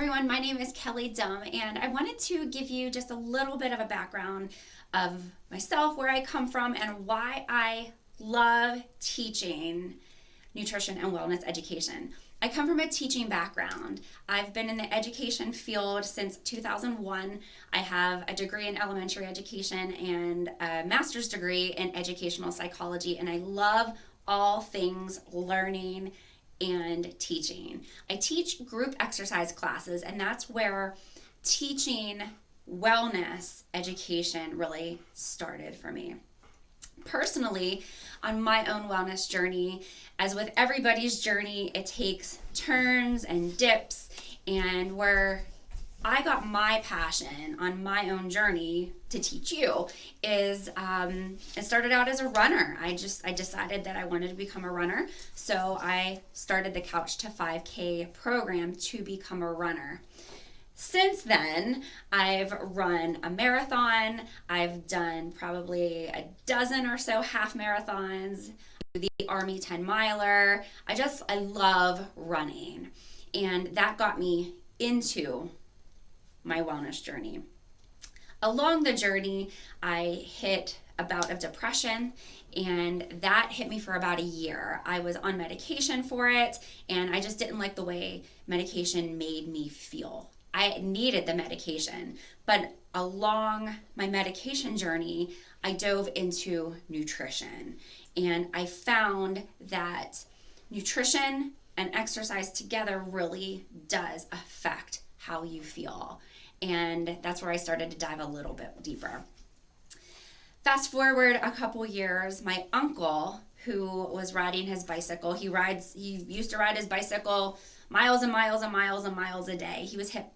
everyone, my name is Kelly Dumb, and I wanted to give you just a little bit of a background of myself, where I come from, and why I love teaching nutrition and wellness education. I come from a teaching background. I've been in the education field since 2001. I have a degree in elementary education and a master's degree in educational psychology, and I love all things learning and teaching. I teach group exercise classes, and that's where teaching wellness education really started for me. Personally, on my own wellness journey, as with everybody's journey, it takes turns and dips, and where I got my passion on my own journey to teach you is it started out as a runner. I decided that I wanted to become a runner, so I started the Couch to 5K program to become a runner. Since then, I've run a marathon. I've done probably a dozen or so half marathons, the Army 10 miler. I love running, and that got me into my wellness journey. Along the journey, I hit a bout of depression, and that hit me for about a year. I was on medication for it, and I just didn't like the way medication made me feel. I needed the medication, but along my medication journey, I dove into nutrition, and I found that nutrition and exercise together really does affect how you feel. And that's where I started to dive a little bit deeper. Fast forward a couple years, my uncle, who was riding his bicycle, he used to ride his bicycle miles and miles and miles and miles a day. He was hit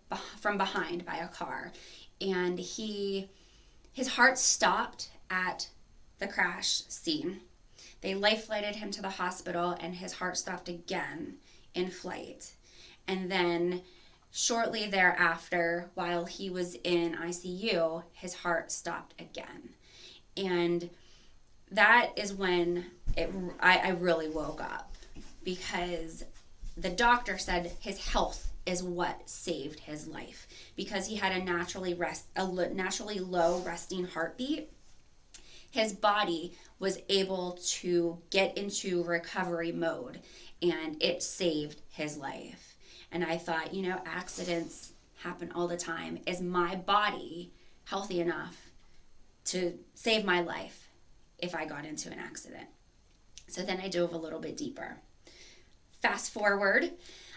from behind by a car, and his heart stopped at the crash scene. They life flighted him to the hospital, and his heart stopped again in flight. And then shortly thereafter, while he was in ICU, his heart stopped again. And that is when I really woke up, because the doctor said his health is what saved his life, because he had a naturally low resting heartbeat. His body was able to get into recovery mode, and it saved his life. And I thought, accidents happen all the time. Is my body healthy enough to save my life if I got into an accident? So then I dove a little bit deeper. Fast forward,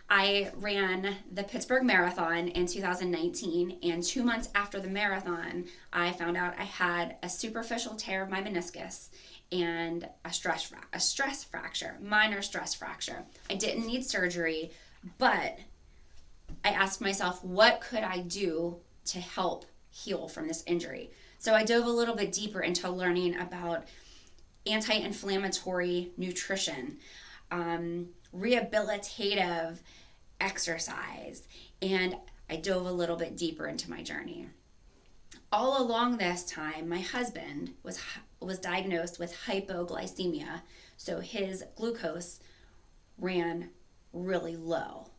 I ran the Pittsburgh Marathon in 2019, and 2 months after the marathon, I found out I had a superficial tear of my meniscus and a stress fracture, minor stress fracture. I didn't need surgery, but I asked myself, what could I do to help heal from this injury? So I dove a little bit deeper into learning about anti-inflammatory nutrition, rehabilitative exercise, and I dove a little bit deeper into my journey. All along this time, my husband was diagnosed with hypoglycemia, so his glucose ran really low.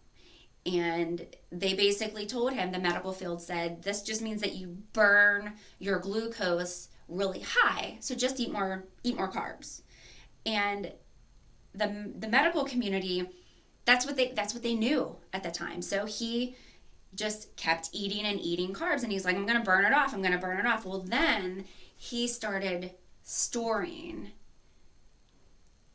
And they basically told him, the medical field said, this just means that you burn your glucose really high, so just eat more carbs. And the medical community, that's what they knew at the time. So he just kept eating and eating carbs, and he's like, I'm going to burn it off. Well, then he started storing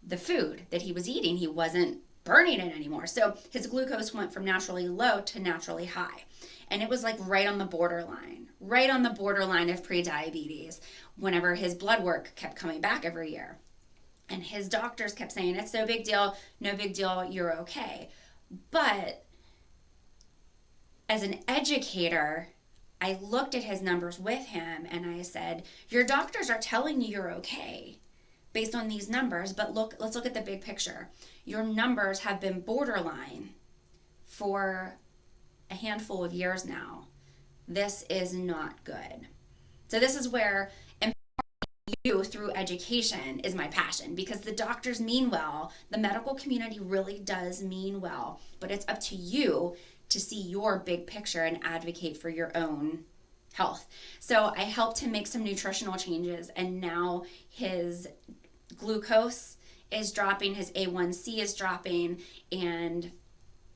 the food that he was eating. He wasn't burning it anymore. So his glucose went from naturally low to naturally high. And it was like right on the borderline of pre-diabetes, whenever his blood work kept coming back every year. And his doctors kept saying, it's no big deal, you're okay. But as an educator, I looked at his numbers with him, and I said, your doctors are telling you you're okay based on these numbers, but let's look at the big picture. Your numbers have been borderline for a handful of years now. This is not good. So this is where you through education is my passion, because the doctors mean well, the medical community really does mean well, but it's up to you to see your big picture and advocate for your own health. So I helped him make some nutritional changes, and now his glucose is dropping, his A1C is dropping, and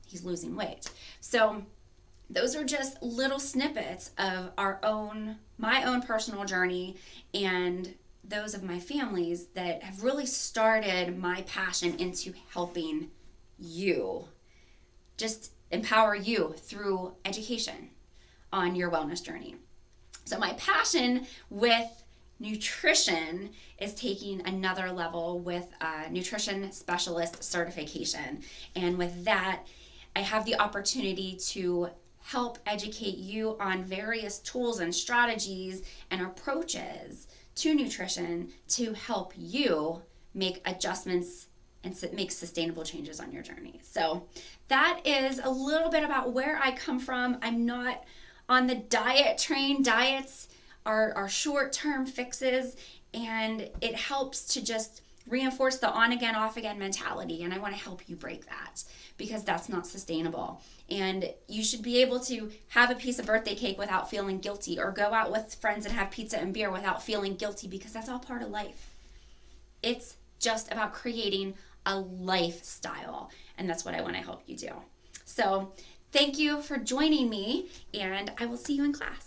he's losing weight. So those are just little snippets of my own personal journey and those of my families that have really started my passion into helping you, just empower you through education on your wellness journey. So my passion with nutrition is taking another level with a nutrition specialist certification. And with that, I have the opportunity to help educate you on various tools and strategies and approaches to nutrition to help you make adjustments and make sustainable changes on your journey. So that is a little bit about where I come from. I'm not on the diet train. Diets are short-term fixes, and it helps to just reinforce the on again, off again mentality. And I want to help you break that, because that's not sustainable. And you should be able to have a piece of birthday cake without feeling guilty, or go out with friends and have pizza and beer without feeling guilty, because that's all part of life. It's just about creating a lifestyle, and that's what I want to help you do. So thank you for joining me, and I will see you in class.